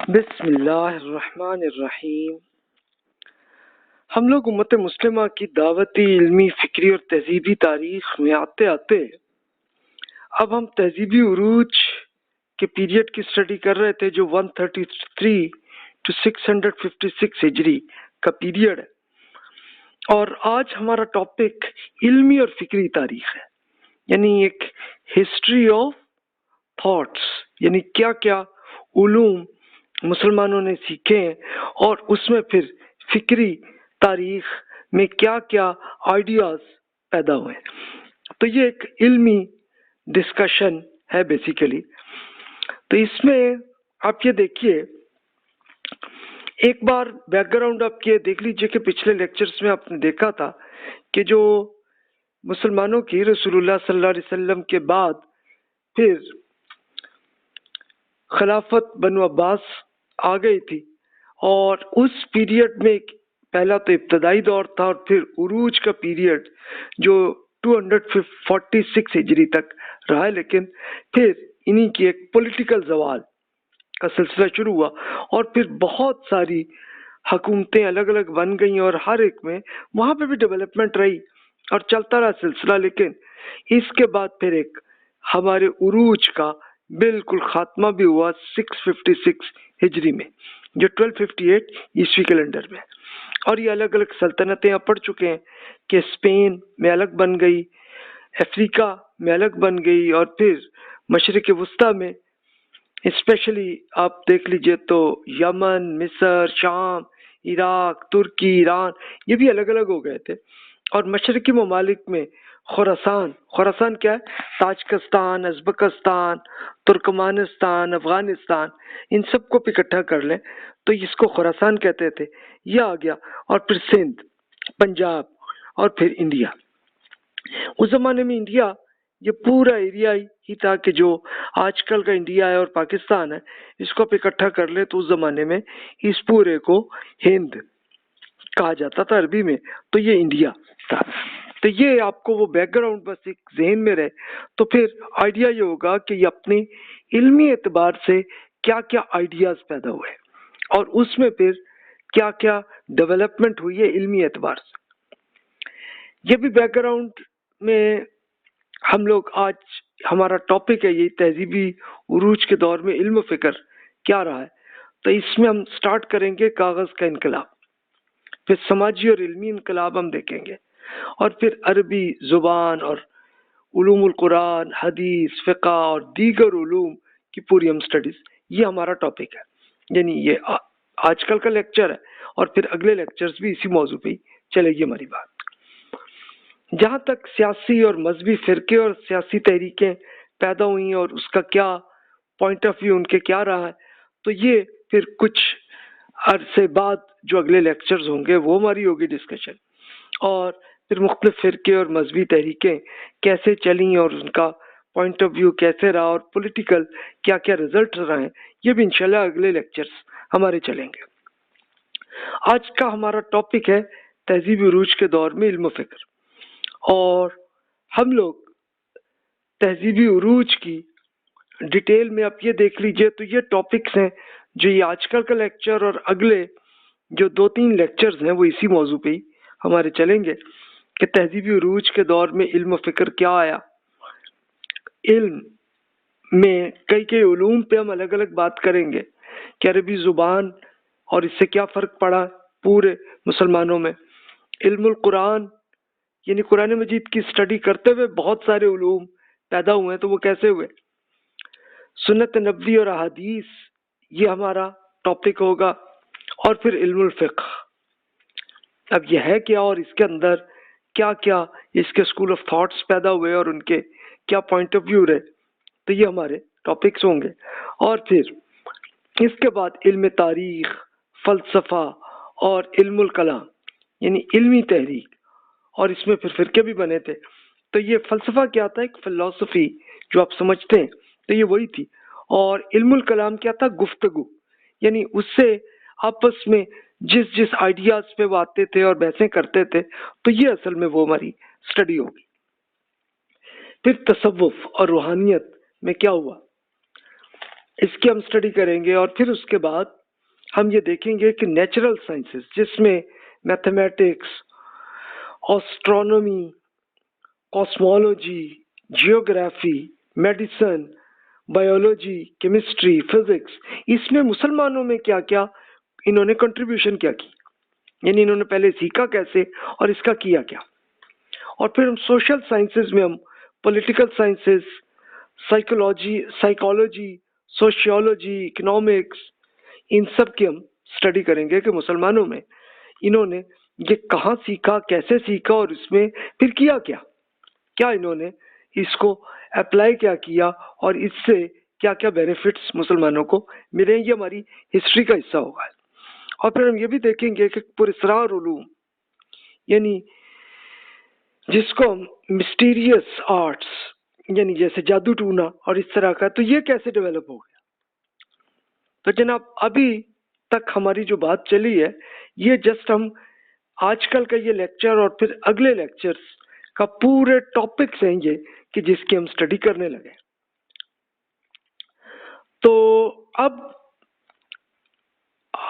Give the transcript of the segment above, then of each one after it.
بسم اللہ الرحمن الرحیم۔ ہم لوگ امت مسلمہ کی دعوتی، علمی، فکری اور تہذیبی تاریخ میں آتے آتے اب ہم تہذیبی عروج کے پیریڈ کی اسٹڈی کر رہے تھے، جو 133 to 656 ہجری کا پیریڈ ہے، اور آج ہمارا ٹاپک علمی اور فکری تاریخ ہے، یعنی ایک ہسٹری آف تھاٹس، یعنی کیا کیا علوم مسلمانوں نے سیکھے ہیں اور اس میں پھر فکری تاریخ میں کیا کیا آئیڈیاز پیدا ہوئے ہیں۔ تو یہ ایک علمی ڈسکشن ہے بیسیکلی۔ تو اس میں آپ یہ دیکھیے، ایک بار بیک گراؤنڈ آپ یہ دیکھ لیجئے کہ پچھلے لیکچرز میں آپ نے دیکھا تھا کہ جو مسلمانوں کی رسول اللہ صلی اللہ علیہ وسلم کے بعد پھر خلافت بنو عباس آ گئی تھی، اور اس پیریڈ میں پہلا تو ابتدائی دور تھا اور پھر عروج کا پیریڈ جو 246 ہجری تک رہا ہے، لیکن پھر انہی کی ایک پولیٹیکل زوال کا سلسلہ شروع ہوا اور پھر بہت ساری حکومتیں الگ الگ بن گئیں اور ہر ایک میں وہاں پہ بھی ڈیولپمنٹ رہی اور چلتا رہا سلسلہ، لیکن اس کے بعد پھر ایک ہمارے عروج کا بالکل خاتمہ بھی ہوا 656 ہجری میں، جو 1258 عیسوی کیلنڈر میں، اور یہ الگ الگ سلطنتیں آپ پڑھ چکے ہیں کہ اسپین میں الگ بن گئی، افریقہ میں الگ بن گئی، اور پھر مشرق وسطیٰ میں اسپیشلی آپ دیکھ لیجئے تو یمن، مصر، شام، عراق، ترکی، ایران، یہ بھی الگ الگ ہو گئے تھے، اور مشرقی ممالک میں خراسان کیا ہے؟ تاجکستان، ازبکستان، ترکمانستان، افغانستان، ان سب کو اکٹھا کر لیں تو اس کو خراسان کہتے تھے، یہ آ گیا، اور پھر سندھ، پنجاب، اور پھر انڈیا۔ اس زمانے میں انڈیا یہ پورا ایریا ہی تھا کہ جو آج کل کا انڈیا ہے اور پاکستان ہے، اس کو آپ اکٹھا کر لیں تو اس زمانے میں اس پورے کو ہند کہا جاتا تھا عربی میں، تو یہ انڈیا تھا۔ تو یہ آپ کو وہ بیک گراؤنڈ بس ایک ذہن میں رہے تو پھر آئیڈیا یہ ہوگا کہ یہ اپنے علمی اعتبار سے کیا کیا آئیڈیاز پیدا ہوئے اور اس میں پھر کیا کیا ڈیولپمنٹ ہوئی ہے علمی اعتبار سے۔ یہ بھی بیک گراؤنڈ میں ہم لوگ آج ہمارا ٹاپک ہے یہ تہذیبی عروج کے دور میں علم و فکر کیا رہا ہے، تو اس میں ہم سٹارٹ کریں گے کاغذ کا انقلاب، پھر سماجی اور علمی انقلاب ہم دیکھیں گے، اور پھر عربی زبان اور علوم القرآن، حدیث، فقہ اور دیگر علوم کی پوری ہم سٹڈیز، یہ ہمارا ٹاپک ہے، یعنی یہ آج کل کا لیکچر ہے، اور پھر اگلے لیکچرز بھی اسی موضوع پہ ہی چلے گی ہماری بات۔ جہاں تک سیاسی اور مذہبی فرقے اور سیاسی تحریکیں پیدا ہوئی اور اس کا کیا پوائنٹ آف ویو ان کے کیا رہا ہے، تو یہ پھر کچھ عرصے بعد جو اگلے لیکچرز ہوں گے وہ ہماری ہوگی ڈسکشن، اور پھر مختلف فرقے اور مذہبی تحریکیں کیسے چلیں اور ان کا پوائنٹ آف ویو کیسے رہا اور پولیٹیکل کیا کیا رزلٹ رہے ہیں، یہ بھی انشاءاللہ اگلے لیکچرز ہمارے چلیں گے۔ آج کا ہمارا ٹاپک ہے تہذیبی عروج کے دور میں علم و فکر، اور ہم لوگ تہذیبی عروج کی ڈیٹیل میں آپ یہ دیکھ لیجئے تو یہ ٹاپکس ہیں جو یہ آج کل کا لیکچر اور اگلے جو 2-3 لیکچرز ہیں وہ اسی موضوع پہ ہی ہمارے چلیں گے کہ تہذیبی عروج کے دور میں علم و فکر کیا آیا۔ علم میں کئی علوم پہ ہم الگ الگ بات کریں گے کہ عربی زبان اور اس سے کیا فرق پڑا پورے مسلمانوں میں، علم القرآن یعنی قرآن مجید کی اسٹڈی کرتے ہوئے بہت سارے علوم پیدا ہوئے ہیں تو وہ کیسے ہوئے، سنت نبوی اور احادیث یہ ہمارا ٹاپک ہوگا، اور پھر علم الفقہ، اب یہ ہے کیا اور اس کے اندر کیا کیا اس کے اسکول آف تھاٹس پیدا ہوئے اور ان کے کیا پوائنٹ آف ویو رہے، تو یہ ہمارے ٹاپکس ہوں گے۔ اور پھر اس کے بعد علم تاریخ، فلسفہ اور علم الکلام یعنی علمی تحریک، اور اس میں پھر فرقے بھی بنے تھے، تو یہ فلسفہ کیا تھا؟ ایک فلسفی جو آپ سمجھتے ہیں تو یہ وہی تھی، اور علم الکلام کیا تھا؟ گفتگو، یعنی اس سے آپس میں جس آئیڈیاز پہ وہ آتے تھے اور بحثیں کرتے تھے، تو یہ اصل میں وہ ہماری سٹڈی ہوگی۔ پھر تصوف اور روحانیت میں کیا ہوا، اس کی ہم اسٹڈی کریں گے، اور پھر اس کے بعد ہم یہ دیکھیں گے کہ نیچرل سائنسز جس میں mathematics, astronomy, cosmology, geography, medicine, biology, chemistry, physics, اس میں مسلمانوں میں کیا کیا انہوں نے کنٹریبیوشن کیا کی، یعنی انہوں نے پہلے سیکھا کیسے اور اس کا کیا کیا. اور پھر ہم سوشل سائنسز میں ہم political sciences, psychology, sociology, economics, ان سب کی ہم اسٹڈی کریں گے کہ مسلمانوں میں انہوں نے یہ کہاں سیکھا، کیسے سیکھا، اور اس میں پھر کیا کیا کیا انہوں نے اس کو اپلائی کیا کیا، اور اس سے کیا کیا بینیفٹس مسلمانوں کو ملے. یہ ہماری ہسٹری کا حصہ ہوگا. اور پھر ہم یہ بھی دیکھیں گے کہ پراسرار علوم، یعنی جس کو ہم مسٹیریس آرٹس، یعنی جیسے جادو ٹونا اور اس طرح کا، تو یہ کیسے ڈیولپ ہو گیا. تو جناب ابھی تک ہماری جو بات چلی ہے یہ جسٹ ہم آج کل کا یہ لیکچر اور پھر اگلے لیکچرز کا پورے ٹاپکس ہیں یہ کہ جس کی ہم اسٹڈی کرنے لگے. تو اب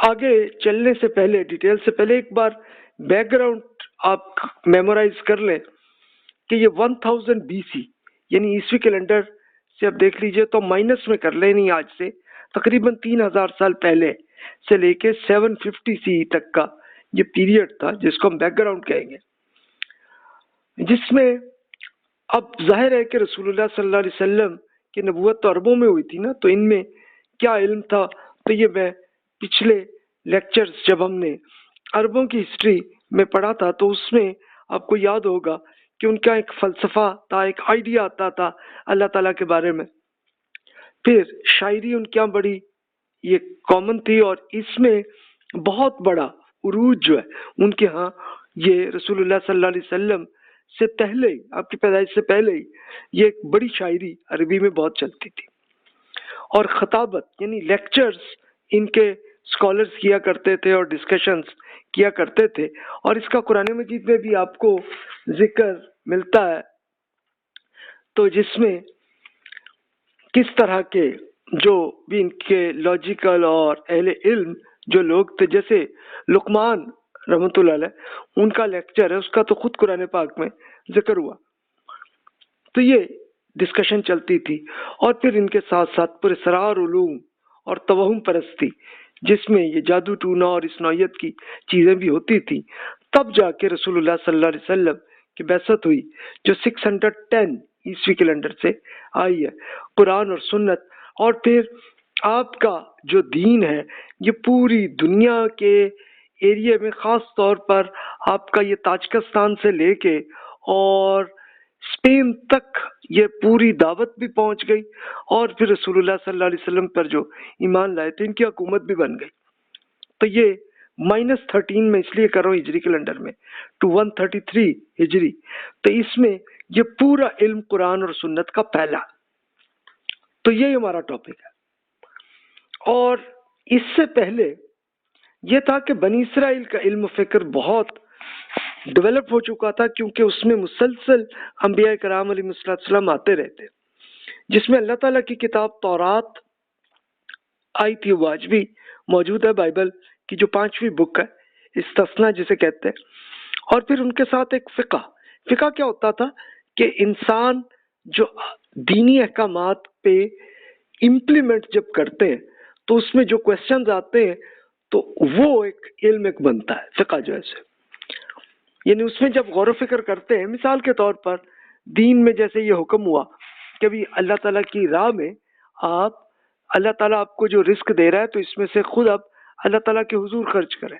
آگے چلنے سے پہلے، ڈیٹیل سے پہلے، ایک بار بیک گراؤنڈ آپ میمورائز کر لیں کہ یہ 1000 BC یعنی عیسوی کیلنڈر سے اب دیکھ لیجئے تو مائنس میں کر لیں، نہیں آج سے تقریباً 3000 سال پہلے سے لے کے 750 CE تک کا یہ پیریڈ تھا جس کو ہم بیک گراؤنڈ کہیں گے، جس میں اب ظاہر ہے کہ رسول اللہ صلی اللہ علیہ وسلم کی نبوت تو عربوں میں ہوئی تھی نا، تو ان میں کیا علم تھا. تو یہ میں پچھلے لیکچرز جب ہم نے عربوں کی ہسٹری میں پڑھا تھا تو اس میں آپ کو یاد ہوگا کہ ان کا ایک فلسفہ تھا، ایک آئیڈیا آتا تھا اللہ تعالیٰ کے بارے میں. پھر شاعری ان کے یہاں بڑی یہ کامن تھی، اور اس میں بہت بڑا عروج جو ہے ان کے ہاں یہ رسول اللہ صلی اللہ علیہ وسلم سے پہلے ہی، آپ کی پیدائش سے پہلے ہی یہ ایک بڑی شاعری عربی میں بہت چلتی تھی. اور خطابت یعنی لیکچرز ان کے اسکالرز کیا کرتے تھے اور ڈسکشنز کیا کرتے تھے، اور اس کا قرآن مجید میں بھی آپ کو ذکر ملتا ہے. تو جس میں کس طرح کے جو بھی ان کے لاجیکل اور اہل علم جو لوگ تھے، جیسے لقمان رحمۃ اللہ علیہ، ان کا لیکچر ہے، اس کا تو خود قرآن پاک میں ذکر ہوا. تو یہ ڈسکشن چلتی تھی. اور پھر ان کے ساتھ ساتھ پراسرار علوم اور توہم پرستی، جس میں یہ جادو ٹونا اور اس نوعیت کی چیزیں بھی ہوتی تھی. تب جا کے رسول اللہ صلی اللہ علیہ وسلم کی بعثت ہوئی جو 610 عیسوی کیلنڈر سے آئی ہے. قرآن اور سنت، اور پھر آپ کا جو دین ہے یہ پوری دنیا کے ایریے میں، خاص طور پر آپ کا یہ تاجکستان سے لے کے اور اسپین تک یہ پوری دعوت بھی پہنچ گئی. اور پھر رسول اللہ صلی اللہ علیہ وسلم پر جو ایمان لائے تھے ان کی حکومت بھی بن گئی. تو یہ -13 میں اس لیے کر رہا ہوں ہجری کیلنڈر میں، ٹو 133 ہجری. تو اس میں یہ پورا علم قرآن اور سنت کا پھیلا. تو یہ ہمارا ٹاپک ہے. اور اس سے پہلے یہ تھا کہ بنی اسرائیل کا علم و فکر بہت ڈیولپ ہو چکا تھا، کیونکہ اس میں مسلسل انبیاء کرام علیہ السلام آتے رہتے، جس میں اللہ تعالیٰ کی کتاب تورات آئی تھی، وہ آج بھی موجود ہے، بائبل کی جو 5ویں بک ہے، استثنا جسے کہتے ہیں. اور پھر ان کے ساتھ ایک فقہ کیا ہوتا تھا کہ انسان جو دینی احکامات پہ امپلیمنٹ جب کرتے ہیں تو اس میں جو کوشچنز آتے ہیں تو وہ ایک علم ایک بنتا ہے فقہ جو ہے، یعنی اس میں جب غور و فکر کرتے ہیں. مثال کے طور پر دین میں جیسے یہ حکم ہوا کہ بھی اللہ تعالیٰ کی راہ میں آپ، اللہ تعالیٰ آپ کو جو رزق دے رہا ہے تو اس میں سے خود آپ اللہ تعالیٰ کے حضور خرچ کریں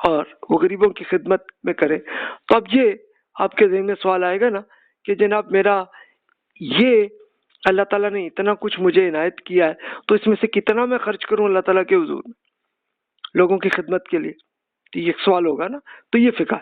اور وہ غریبوں کی خدمت میں کریں. تو اب یہ آپ کے ذہن میں سوال آئے گا نا کہ جناب میرا یہ اللہ تعالیٰ نے اتنا کچھ مجھے عنایت کیا ہے تو اس میں سے کتنا میں خرچ کروں اللہ تعالیٰ کے حضور میں لوگوں کی خدمت کے لیے. تو یہ ایک سوال ہوگا نا. تو یہ فقہ.